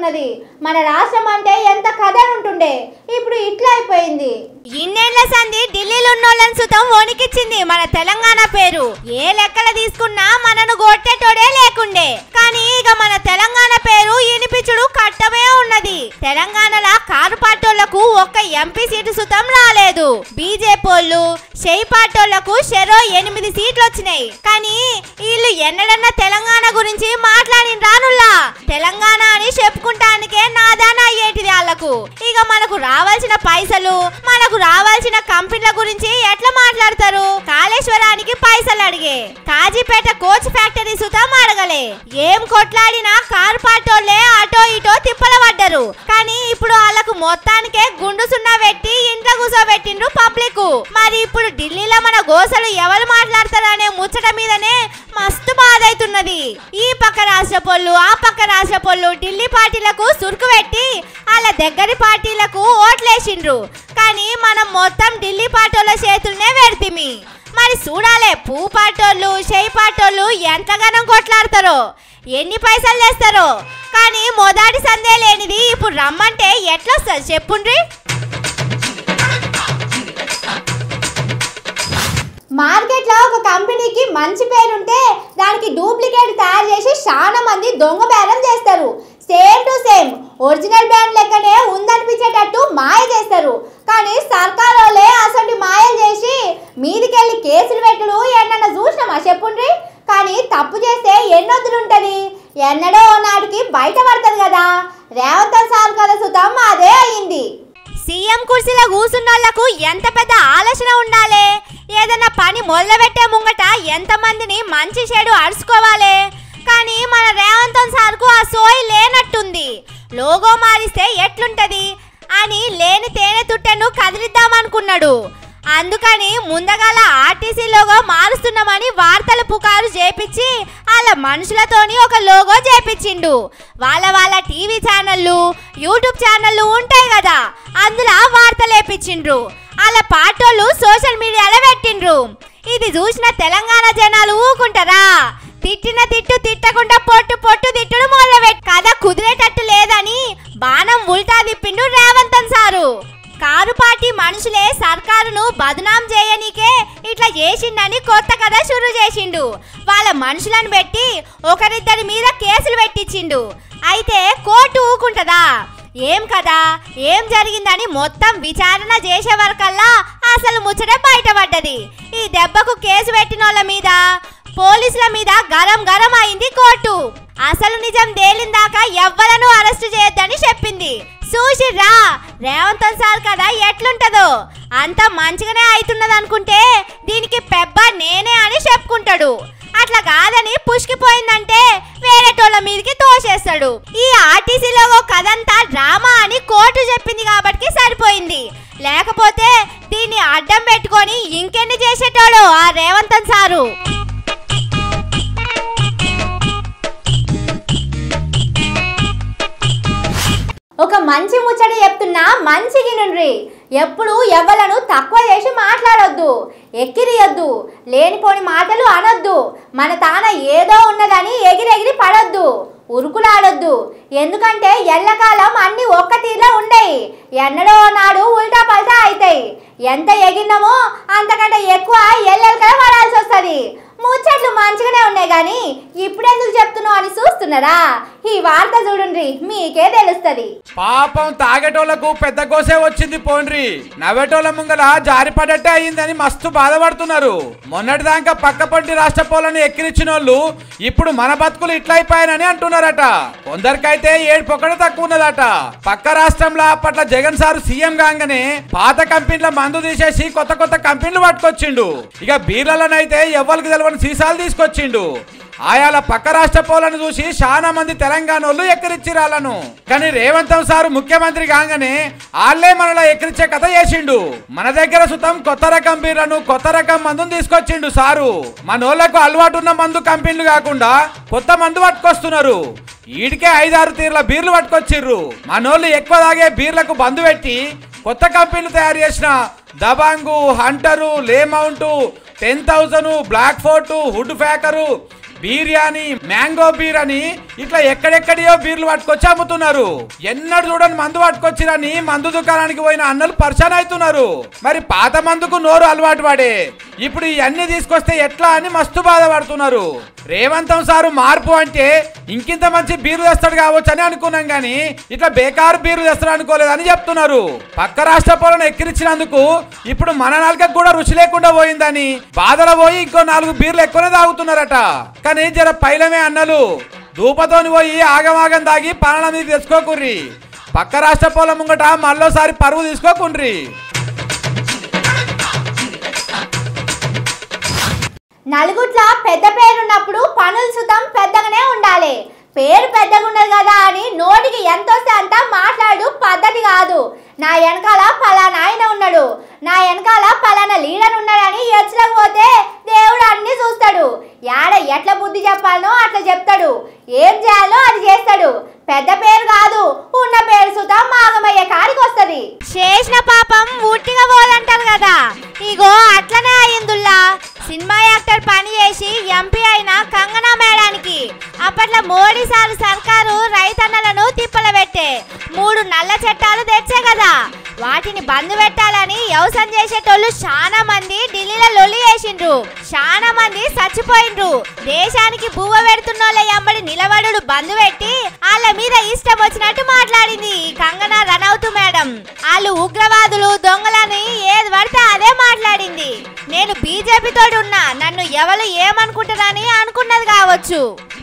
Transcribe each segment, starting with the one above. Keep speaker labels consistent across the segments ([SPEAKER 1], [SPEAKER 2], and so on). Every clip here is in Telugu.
[SPEAKER 1] ఉన్నది. మన రాష్ట్రం అంటే ఎంత కథ ఉంటుండే, ఇప్పుడు ఇట్లా అయిపోయింది.
[SPEAKER 2] ఇన్నేళ్ల సంధి ఢిల్లీలో ఉన్నోళ్ళని సుతం వణికిచ్చింది మన తెలంగాణ పేరు. ఏ లెక్కల తీసుకున్నా మనను గొట్టేటోడే లేకుండే, కానీ ఇక మన తెలంగాణ పేరు ఇనిపించుడు కట్టమే ఉన్నది. తెలంగాణలో కారు పార్టీలకు ఒక్క ఎంపీ సీటు సుతం రాలేదు. బీజేపీ వాళ్ళు షెయి పార్టీలకు షెరో 8 సీట్లు వచ్చినాయి. కానీ వీళ్ళు ఎన్నడన్నా తెలంగాణ గురించి మాట్లాడిన రానుల్లా. తెలంగాణ అని చెప్పుకుంటానికే నాదాన అయ్యేటిది వాళ్ళకు. ఇక మనకు రావాల్సిన పైసలు, మనకు రావాల్సిన కంపెనీల గురించి ఎట్లా మాట్లాడతారు? కాళేశ్వరానికి పైసలు అడిగే, కాజీపేట కోచ్ ఫ్యాక్టరీ సుతం అడగలే. ఏం కొట్లాడినా కారు పాటోళ్లే అటో ఇటో తిప్పల పడ్డరు. కానీ ఇప్పుడు వాళ్ళకు మొత్తానికే గుండు సున్నా పెట్టి ఇంట్లో కూసోబెట్టిండ్రు పబ్లిక్. మరి ఇప్పుడు ఢిల్లీలో మన గోసలు ఎవరు మాట్లాడతారనే ముచ్చట మీదనే మస్తు బాధ అవుతున్నది. ఈ పక్క రాష్ట్ర పొల్లు ఆ పక్క రాష్ట్ర పొల్లు ఢిల్లీ పార్టీలకు సురుకు పెట్టి వాళ్ళ దగ్గరి పార్టీలకు ఓట్లేసిండ్రు. కానీ మనం మొత్తం ఢిల్లీ పార్టీల చేతులనే పెడితిమి. మరి చూడాలే పూ పార్టీలు షెయి పార్టీలు ఎంతగానో కొట్లాడతారో, ఎన్ని పైసలు చేస్తారో. కానీ మొదటి సందే లేనిది ఇప్పుడు రమ్మంటే ఎట్లొస్తుంది చెప్పుండ్రి.
[SPEAKER 1] మార్కెట్లో ఒక కంపెనీకి మంచి పేరుంటే దానికి డూప్లికేట్ తయారు చేసి చాలా మంది దొంగ బేరం చేస్తారు. Same to same original brand లెక్కనే ఉందనిపించేటట్టు మాయ చేస్తారు. కానీ సర్కార్ వాళ్ళే అసలు మాయలు చేసి మీదికెళ్ళి కేసులు పెట్టుడు ఎన్నన్నా చూసినామా చెప్పుండ్రి. కానీ తప్పు చేస్తే ఎన్నొద్దులుంటది, ఎన్నడో నాటికి బయట పడుతుంది కదా. రేవంత్ సార్ కదా సుతం అదే అయింది.
[SPEAKER 2] సీఎం కుర్చీలో కూసున్నోళ్లకు ఎంత పెద్ద ఆలోచన ఉండాలి. ఏదైనా పని మొదలుపెట్టే ముంగట ఎంతమందిని మంచి చెడు అరుచుకోవాలి. కానీ మన రేవంత్ సార్కు ఆ సోయి లేనట్టుంది. లోగో మారిస్తే ఎట్లుంటది అని లేని తేనె తుట్టెను కదిలిద్దామనుకున్నాడు. అందుకని ముందగాల ఆర్టీసీ లోగో మారుస్తున్నామని వార్తలు పుకారు చేపించి వాళ్ళ మనుషులతోని ఒక లోగో చేపించిండు. వాళ్ళ టీవీ ఛానళ్ళు యూట్యూబ్ ఛానళ్ళు ఉంటాయి కదా, అందులో వార్తలు వేపించిండ్రు. వాళ్ళ పాటోళ్ళు సోషల్ మీడియాలో పెట్టిండ్రు. ఇది చూసిన తెలంగాణ జనాలు ఊకుంటారా? తిట్టిన తిట్టు తిట్టకుండా పొట్టు పొట్టు తిట్టుడు మొదలుపెట్టి కథ కుదిరేటట్టు లేదని బాణం ఉల్టా తిప్పిండు రేవంత్ సారు. కారు పార్టీ మనుషులే సర్కారును బదనాం చేయనీకే ఇట్లా చేసిండని కొత్త కథ షురు చేసిండు. వాళ్ళ మనుషులను పెట్టి ఒకరిద్దరి మీద కేసులు పెట్టించిండు. అయితే కోర్టు ఊకుంటదా? ఏం కదా ఏం జరిగిందని మొత్తం విచారణ చేసే వరకల్లా అసలు ముచ్చట బయటపడ్డది. ఈ దెబ్బకు కేసు పెట్టిన వాళ్ళ మీద పోలీసుల మీద గరం గరం అయింది కోర్టు. అసలు నిజం తేలిందాకా ఎవ్వరను అరెస్టు చేయొద్దని చెప్పింది. చూసిర్రా రేవంత్ సార్ కదా ఎట్లుంటదో, అంత మంచిగానే అవుతున్నది అనుకుంటే దీనికి పెబ్బ నేనే అని చెప్పుకుంటాడు. అట్లా కాదని పుష్కిపోయిందంటే వేరేటోళ్ళ మీదకి తోసేస్తాడు. ఈ ఆర్టీసీలో కదంతా డ్రామా అని కోర్టు చెప్పింది కాబట్టి సరిపోయింది. లేకపోతే దీన్ని అడ్డం పెట్టుకొని ఇంకెన్ని చేసేటోడు ఆ రేవంత్ సారు.
[SPEAKER 1] ఒక మంచి ముచ్చట చెప్తున్నా మంచిగా నుండ్రి. ఎప్పుడు ఎవలను తక్కువ చేసి మాట్లాడొద్దు, ఎక్కిరియొద్దు, లేనిపోని మాటలు అనొద్దు. మన తాన ఏదో ఉన్నదని ఎగిరెగిరి పడొద్దు, ఉరుకులాడొద్దు. ఎందుకంటే ఎల్లకాలం అన్ని ఒక్క తీరులో ఉండయి, ఎన్నడో నాడు ఉల్టా పల్టా అవుతాయి. ఎంత ఎగిరినామో అంతకంటే ఎక్కువ ఎల్లెలకల పడాల్సి వస్తుంది. ముచ్చట్లు మంచిగానే ఉన్నాయి కానీ ఇప్పుడెందుకు చెప్తున్నావు అని చూస్తున్నారా? ఈ వార్త చూడండి మీకే తెలుస్తుంది.
[SPEAKER 3] పాపం తాగేటోళ్లకు పెద్ద కోసే వచ్చింది పోండ్రి. నవ్వేటోళ్ళ ముంగల జారిపడట్టే అయ్యిందని మస్తు బాధపడుతున్నారు. మొన్నటిదాకా పక్కపంటి రాష్ట్ర పోలను ఎక్కిరిచ్చిన వాళ్ళు ఇప్పుడు మన బతుకులు ఇట్లయిపోయానని అంటున్నారట. కొందరికైతే ఏడుపొక్కడే తక్కువ ఉన్నదట. పక్క రాష్ట్రంలో అప్పట్ల జగన్ సారు సీఎం కాగానే పాత కంపెనీల మందు తీసేసి కొత్త కొత్త కంపెనీలు పట్టుకొచ్చిండు. ఇక బీర్లలోనైతే ఎవరికి తెలవని సీసాలు తీసుకొచ్చిండు. ఆయాల పక్క రాష్ట్ర పోలను చూసి చాలా మంది తెలంగాణ వాళ్ళు ఎక్కిరిచ్చిరాలను. కానీ రేవంత్ సారు ముఖ్యమంత్రి కాగానే వాళ్ళే మనలో ఎక్కిరిచ్చే కథ చేసిండు. మన దగ్గర సుతం కొత్త రకం బీర్లను కొత్త రకం మందును తీసుకొచ్చిండు సారు. మనోళ్లకు అలవాటు ఉన్న మందు కంపెనీలు కాకుండా కొత్త మందు పట్టుకొస్తున్నారు. ఈడికే 5-6 తీర్ల బీర్లు పట్టుకొచ్చిర్రు. మనోళ్ళు ఎక్కువ తాగే బీర్లకు బందు పెట్టి కొత్త కంపెనీలు తయారు చేసిన దబాంగు, హంటరు, లే మౌంట్, 10,000, బ్లాక్ ఫోర్ట్, హుడ్ ఫ్యాకరు, బిర్యానీ, మ్యాంగో బీర్ అని ఇట్లా ఎక్కడెక్కడియో బీర్లు పట్టుకొచ్చి అమ్ముతున్నారు. ఎన్నడు చూడని మందు పట్టుకొచ్చిరని మందు దుకాణానికి పోయిన అన్నలు పరిశాన్ అవుతున్నారు. మరి పాత మందుకు నోరు అలవాటు పడే ఇప్పుడు ఇవన్నీ తీసుకొస్తే ఎట్లా అని మస్తు బాధపడుతున్నారు. రేవంతం సారు మార్పు అంటే ఇంకింత మంచి బీర్లు తెస్తాడు కావచ్చు అని అనుకున్నాం గానీ ఇట్లా బేకారు బీర్లు తెస్తాడు అనుకోలేదని చెప్తున్నారు. పక్క రాష్ట్ర పోలను ఎక్కిరించినందుకు ఇప్పుడు మన నాలుకకు కూడా రుచి లేకుండా పోయిందని బాధలో పోయి ఇంకో 4 బీర్లు ఎక్కువనే తాగుతున్నారట. కానీ జర పైలమే అన్నలు దూపతోని పోయి ఆగమాగం దాగి పాలన మీద తెచ్చుకోకుర్రి. పక్క రాష్ట్ర పోల ముంగట మళ్ళోసారి పరువు తీసుకోకుండ్రి.
[SPEAKER 1] నలుగుట్ల పెద్ద పేరున్నప్పుడు పనులు సుతం పెద్దగానే ఉండాలి. పేరు పెద్దగా ఉండదు కదా అని నోటికి ఎంత వస్తే అంత మాట్లాడు పద్ధతి కాదు. నా వెనకాల పలానా ఆయన ఉన్నాడు, నా వెనకాల పలానా లీడర్ ఉన్నాడని ఎచ్చలకు పోతే దేవుడు అన్ని చూస్తాడు. యాడ ఎట్లా బుద్ధి చెప్పాలనో అట్లా చెప్తాడు, ఏం చేయాలో అది చేస్తాడు. పెద్ద పేరు కాదు, ఉన్న పేరు సుతం మాగమయ్యే కాడికి వస్తుంది.
[SPEAKER 2] చేసిన పాపం ఊటిగా పోదంటారు కదా, ఇగో అట్లనే అయిందుల్లా. సినిమా యాక్టర్ పని చేసి ఎంపీ అయిన కంగనా మేడానికి అప్పట్లో మోడీ సార్ సర్కారు రైతన్నలను తిప్పల పెట్టే 3 నల్ల చట్టాలు తెచ్చే కదా, వాటిని బంద్ పెట్టాలని వ్యవసాయం చేసేటోళ్ళు చాలా మంది ఢిల్లీలో లొల్లి చేసిండ్రు, చాలా మంది చచ్చిపోయిండ్రు. దేశానికి బువ్వ పెడుతున్నోళ్ళ ఎంబడి నిలబడుడు బంద్ పెట్టి వాళ్ళ మీద ఇష్టం వచ్చినట్టు మాట్లాడింది కంగనా రనౌత్ మేడం. వాళ్ళు ఉగ్రవాదులు దొంగలని ఏది పడితే అదే మాట్లాడింది. నేను బీజేపీ తోడు ఉన్నా, నన్ను ఎవరు ఏమనుకుంటారని అనుకున్నది కావచ్చు.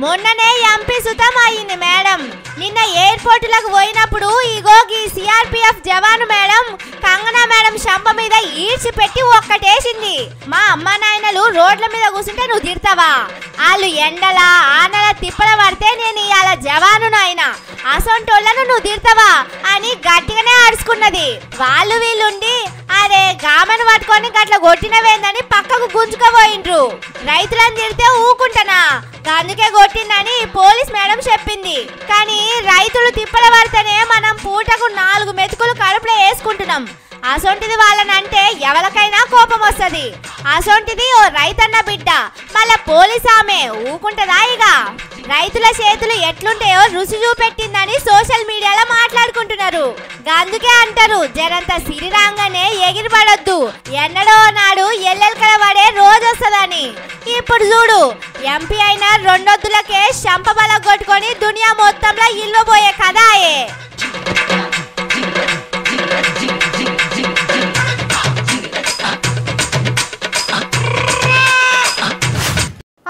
[SPEAKER 2] మొన్ననే ఎంపీ సుతం అయింది మేడం. నిన్న ఎయిర్పోర్టులకు పోయినప్పుడు ఇగోకి సిఆర్పిఎఫ్ జవాను మేడం కంగనా మేడం శంప మీద ఈడ్చి పెట్టి ఒక్కటేసింది. మా అమ్మ నాయనలు రోడ్ల మీద కూర్చుంటే నువ్వు తిడతావా? వాళ్ళు ఎండల ఆనల తిప్పల పడితే నేను ఇవాళ జవాను నాయన అసొంటోళ్లను నువ్వు తిడతావా అని గట్టిగానే అరుచుకున్నది. వాళ్ళు వీళ్ళుండి అరే గామెను పట్టుకొని గట్ల కొట్టినవేందని పక్కకు గుంజుకోబోయిండ్రు. రైతులను తిడితే ఊకుంటానా, అందుకే కొట్టిందని పోలీస్ మేడం చెప్పింది. కానీ రైతులు తిప్పల పడితేనే మనం పూటకు 4 మెతుకులు కడుపులో వేసుకుంటున్నాం. అసొంటిది వాళ్ళనంటే ఎవరికైనా కోపం వస్తుంది. అసొంటిది ఓ రైతన్న బిడ్డ, మళ్ళా పోలీస్ ఆమె ఊకుంటదా? ఇక రైతుల చేతులు ఎట్లుంటాయో రుచి చూపెట్టిందని సోషల్ మీడియాలో మాట్లాడుకుంటున్నారు. అందుకే అంటారు జరంత సిరిరాంగానే ఎగిరిపడొద్దు, ఎన్నడో నాడు ఎల్లెలకల పడే రోజు వస్తుందని. ఇప్పుడు చూడు, ఎంపీ అయిన 2 వద్దులకే శంపబల కొట్టుకొని దునియా మొత్తంలో ఇల్వబోయే కథాయే.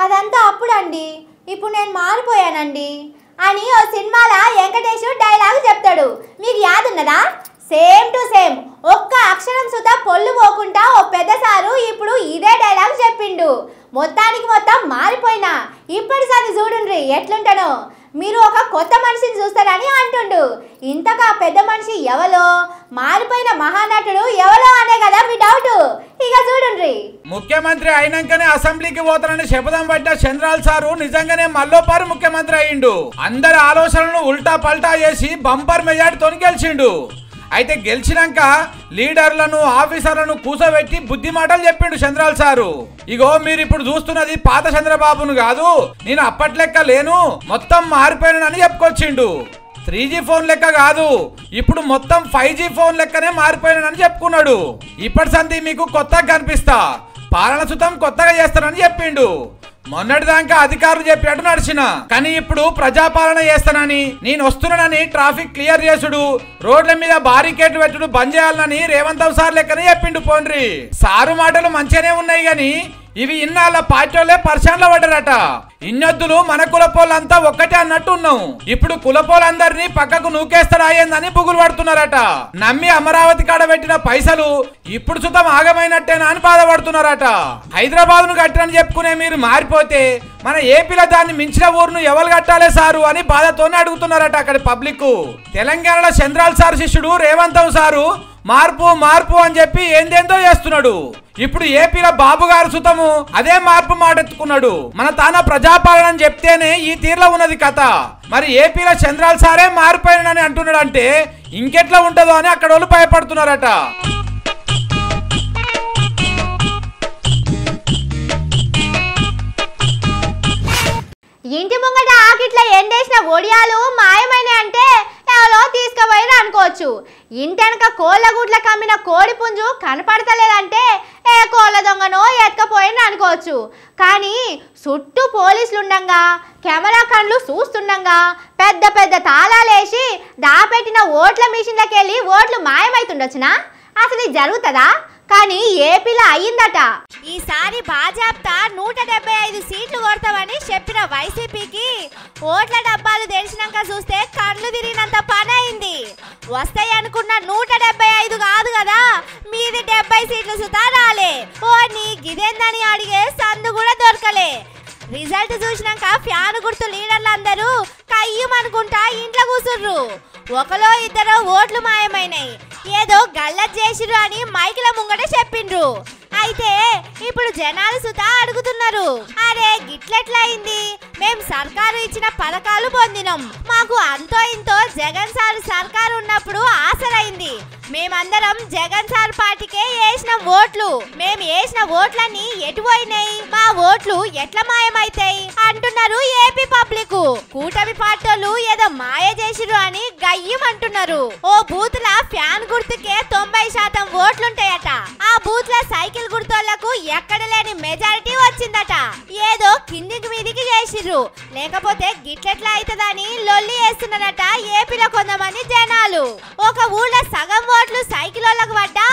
[SPEAKER 1] అదంతా అప్పుడండి, ఇప్పుడు నేను మారిపోయానండి అని ఓ సినిమాలో వెంకటేష్ డైలాగ్ చెప్తాడు. మీకు యాదున్నదా? సేమ్ టు సేమ్, ఒక్క అక్షరం సుతా పొల్లు పోకుండా ఓ పెద్ద సారు ఇప్పుడు ఇదే డైలాగ్ చెప్పిండు. మొత్తానికి మొత్తం మారిపోయినా ఇప్పటి సారి చూడండి ఎట్లుంటానో. మీరు ఒక కొత్త మనిషిని చూస్తారని అంటుండు. ఇంతగా పెద్ద మనిషి ఎవలో, మారిపోయిన మహానటుడు ఎవలో అనే కదా మీ డౌట్. ఇక చూడండి,
[SPEAKER 3] ముఖ్యమంత్రి అయినాకనే అసెంబ్లీకి పోతానని శపథం పడ్డ చంద్రాల్ సారు నిజంగానే మల్లోపారు ముఖ్యమంత్రి అయ్యిండు. అందరి ఆలోచనలను ఉల్టా పల్టా చేసి బంపర్ మెజార్టీతో గెలిచిండు. అయితే గెలిచినాక లీడర్లను ఆఫీసర్లను కూసోబెట్టి బుద్ధి మాటలు చెప్పిండు చంద్రాల్ సారు. ఇగో మీరు ఇప్పుడు చూస్తున్నది పాత చంద్రబాబును కాదు, నేను అప్పట్లెక్క లేను, మొత్తం మారిపోయినని చెప్పుకొచ్చిండు. 3G ఫోన్ లెక్క కాదు, ఇప్పుడు మొత్తం 5G ఫోన్ లెక్కనే మారిపోయినని చెప్పుకున్నాడు. ఇప్పటి సంది మీకు కొత్తగా కనిపిస్తా, పాలన సుతం కొత్తగా చేస్తానని చెప్పిండు. మొన్నటిదాకా అధికారులు చెప్పినట్టు నడిచిన, కానీ ఇప్పుడు ప్రజాపాలన చేస్తానని, నేను వస్తున్నానని ట్రాఫిక్ క్లియర్ చేసుడు, రోడ్ల మీద బారికేడ్ పెట్టుడు బంద్ చేయాలని రేవంత్ సార్ లెక్కనే చెప్పిండు. పోండ్రి సారు మాటలు మంచిగానే ఉన్నాయి గాని ఇవి ఇన్నాళ్ళ పార్టీలే పరిశాన్లో పడ్డారట. ఇన్నొద్దులు మన కులపోళ్ళంతా ఒక్కటే అన్నట్టు ఉన్నాం. ఇప్పుడు కులపోలందరినీ పక్కకు నూకేస్తాడాయిందని పుగులు పడుతున్నారట. నమ్మి అమరావతి కాడ పెట్టిన పైసలు ఇప్పుడు సుతం ఆగమైనట్టేనా అని బాధపడుతున్నారట. హైదరాబాద్ ను కట్టని చెప్పుకునే మీరు మారిపోతే మన ఏపీలో దాన్ని మించిన ఊరును ఎవరు కట్టాలే సారు అని బాధతోనే అడుగుతున్నారట అక్కడి పబ్లిక్. తెలంగాణలో చంద్రాల్ సార్ శిష్యుడు రేవంత్ సారు మార్పు మార్పు అని చెప్పి ఏందేందో చేస్తున్నాడు. ఇప్పుడు ఏపీలో బాబు గారు సుతము అదే మార్పు మాటెత్తుకున్నాడు. మన తాన ప్రజాపాలన చెప్తేనే ఈ తీరులో ఉన్నది కథ. మరి ఏపీలో చంద్రాల్ సారే మారిపోయినని అంటున్నాడు అంటే ఇంకెట్లా ఉంటుందో అని అక్కడ వాళ్ళు భయపడుతున్నారట.
[SPEAKER 1] ఇంటి ముంగట ఆకిట్ల ఎండేసిన ఒడియాలు మాయమైన అంటే ఎవరో తీసుకుపోయి అనుకోవచ్చు. ఇంటెనక కోళ్ళ గుడ్ల కమ్మిన కోడి పుంజు కనపడతలేదంటే ఏ కోళ్ళ దొంగనో ఎత్తుకపోయిన అనుకోవచ్చు. కానీ చుట్టూ పోలీసులు ఉండంగా కెమెరా కళ్ళు చూస్తుండగా పెద్ద పెద్ద తాళాలేసి దాపెట్టిన ఓట్ల మిషన్లకి వెళ్ళి ఓట్లు మాయమైతుండొచ్చునా? అసలు ఇది జరుగుతుందా? కానీ ఏపీలో అయ్యిందట.
[SPEAKER 2] ఈసారి భాజపా 175 సీట్లు కొడతామని చెప్పిన వైసీపీకి ఓట్ల డబ్బాలు తెరిచినాక చూస్తే కళ్ళు తిరిగినంత పని అయింది. వస్తాయి అనుకున్న 175 కాదు కదా, మీది 70 సీట్లు సుతా రాలే. ఓ నీ గిదేందని అడిగే సందు కూడా దొరకలే. రిజల్ట్ చూసినాక ఫ్యాన్ గుర్తు లీడర్లందరూ కయ్యమనుకుంటా ఇంట్లో కూసుర్రు. ఒకలో ఇద్దరు ఓట్లు మాయమైనాయి. ఏదో గల్లత్ చేసిర్రు అని మైకుల ముంగట చెప్పిండ్రు. అయితే ఇప్పుడు జనాలు సుతా అడుగుతున్నారు, అరే గిట్లెట్లయింది? మేం సర్కారు ఇచ్చిన పథకాలు పొందినాం, మాకు అంతో ఇంతో జగన్ సార్ సర్కారు ఉన్నప్పుడు ఆసరైంది. మేమందరం జగన్ సార్ పార్టీకే వేసిన ఓట్లు. మేము వేసిన ఓట్లన్నీ ఎటు పోయినాయి? మా ఓట్లు ఎట్లా మాయమైతాయి అంటున్నారు ఏపీ పబ్లిక్. కూటమి పార్టీలు ఏదో మాయ చేసిరు అని గయ్యం అంటున్నారు. ఓ బూత్ లా ఫ్యాన్ గుర్తుకే 90% ఓట్లుంటాయట. ఆ బూత్ లా సైకిల్ గుర్తోళ్లకు ఎక్కడ లేని మెజారిటీ వచ్చిందట. ఏదో కిందికి మీదికి చేసిర్రు, లేకపోతే గిట్లెట్లా అవుతుందని లొల్లి వేస్తున్నారట ఏపీలో కొంతమంది జనాలు. ఒక ఊళ్ళో సగం ఓట్లు సైకిల్ వాళ్ళకు పడ్డా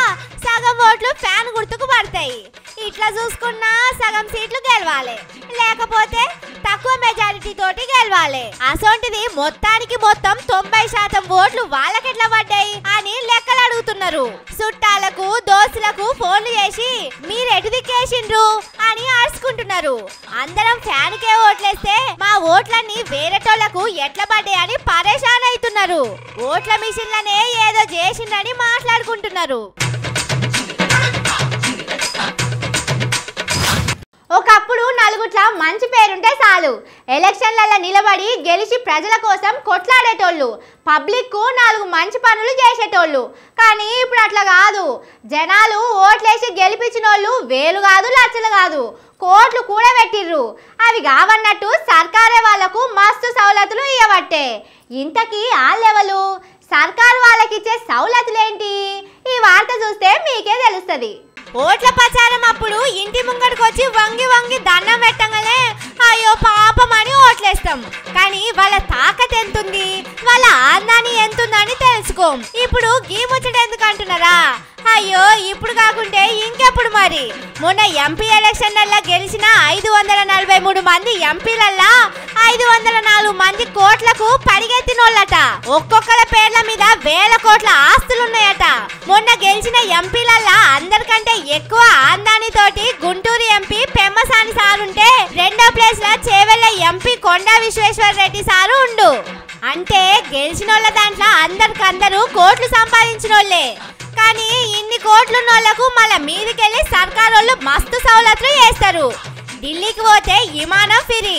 [SPEAKER 2] సగం ఓట్లు ఫ్యాన్ గుర్తుకు పడతాయి. ఇట్లా చూసుకున్నా సగం సీట్లు గెలవాలి, లేకపోతే తక్కువ మెజారిటీ తోటి గెలవాలి. అసొంటిది మొత్తానికి మొత్తం 90% ఓట్లు వాళ్ళకెట్లా పడ్డాయి అని లెక్కలు అడుగుతున్నారు. చుట్టాలకు దోస్తులకు ఫోన్లు చేసి మీరెటు దిక్కేసిండ్రు అని అరుచుకుంటున్నారు. అందరం ఫ్యాన్ కే ఓట్లేస్తే మా ఓట్లన్నీ వేరేటోళ్లకు ఎట్లా పడ్డాయని పరేషాన్ అవుతున్నారు. ఓట్ల మిషన్లనే ఏదో చేసిండ్రని మాట్లాడుకుంటున్నారు.
[SPEAKER 1] ఒకప్పుడు నలుగుట్ల మంచి పేరుంటే చాలు, ఎలక్షన్లలో నిలబడి గెలిచి ప్రజల కోసం కొట్లాడేటోళ్ళు, పబ్లిక్ కు 4 మంచి పనులు చేసేటోళ్ళు. కానీ ఇప్పుడు అట్లా కాదు. జనాలు ఓట్లేసి గెలిపించిన వాళ్ళు వేలు కాదు లక్షలు కాదు కోట్లు కూడా పెట్టిర్రు. అవి కావన్నట్టు సర్కారే వాళ్లకు మస్తు సౌలతులు ఇవ్వబట్టే. ఇంతకీ ఆ లెవెలు సర్కారు వాళ్ళకిచ్చే సౌలతులేంటి? ఈ వార్త చూస్తే మీకే తెలుస్తుంది.
[SPEAKER 2] ఓట్ల ప్రచారం అప్పుడు ఇంటి ముంగడికి వచ్చి వంగి వంగి దండం పెట్టగానే అయ్యో పాపం అని ఓట్లేస్తాం. కానీ వాళ్ళ తాకత్ ఎంతుంది, వాళ్ళ ఆందాన్ని ఎంతుందని తెలుసుకోం. ఇప్పుడు గీ ముచ్చట ఎందుకు అంటున్నారా? అయ్యో ఇప్పుడు కాకుంటే ఇంకెప్పుడు మరి? మొన్న ఎంపీ ఎలక్షన్లలో గెలిచిన 543 మంది ఎంపీలల్లా 504 మంది కోట్లకు పరిగెత్తినోళ్ళట. ఒక్కొక్కల పేర్ల మీద వేల కోట్ల ఆస్తులున్నాయట. మొన్న గెలిచిన ఎంపీలల్లా అందరికంటే ఎక్కువ ఆందాని తోటి గుంటూరు ఎంపీ పెమ్మసాని సార్ ఉంటే, రెండో ప్లేస్ లో చేవెళ్ళ ఎంపీ కొండా విశ్వేశ్వర రెడ్డి సారు ఉండు. అంటే గెలిచినోళ్ళ దాంట్లో అందరికందరూ కోట్లు సంపాదించినోళ్లే. కానీ ఇన్ని కోట్లున్నోళ్లకు మళ్ళీ మీదికెళ్ళి సర్కారోళ్ళు మస్తు సౌలతులు చేస్తారు. ఢిల్లీకి పోతే విమానం ఫ్రీ,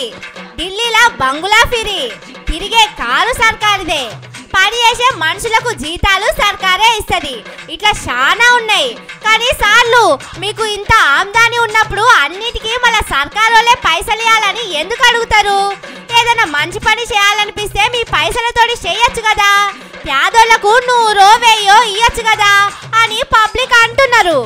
[SPEAKER 2] ఢిల్లీలో బంగులా ఫ్రీ, తిరిగే కారు సర్కారుదే, పని చేసే మనుషులకు జీతాలు సర్కారే ఇస్తుంది. ఇట్లా చాలా ఉన్నాయి. కానీ సార్లు మీకు ఇంత ఆమ్దాని ఉన్నప్పుడు అన్నిటికీ మళ్ళీ సర్కారోళ్ళే పైసలు ఇవ్వాలని ఎందుకు అడుగుతారు? ఏదైనా మంచి పని చేయాలనిపిస్తే మీ పైసలతోటి చేయొచ్చు కదా, పేదోళ్లకు 100 1000 ఇయ్యొచ్చు కదా అని పబ్లిక్ అంటున్నారు.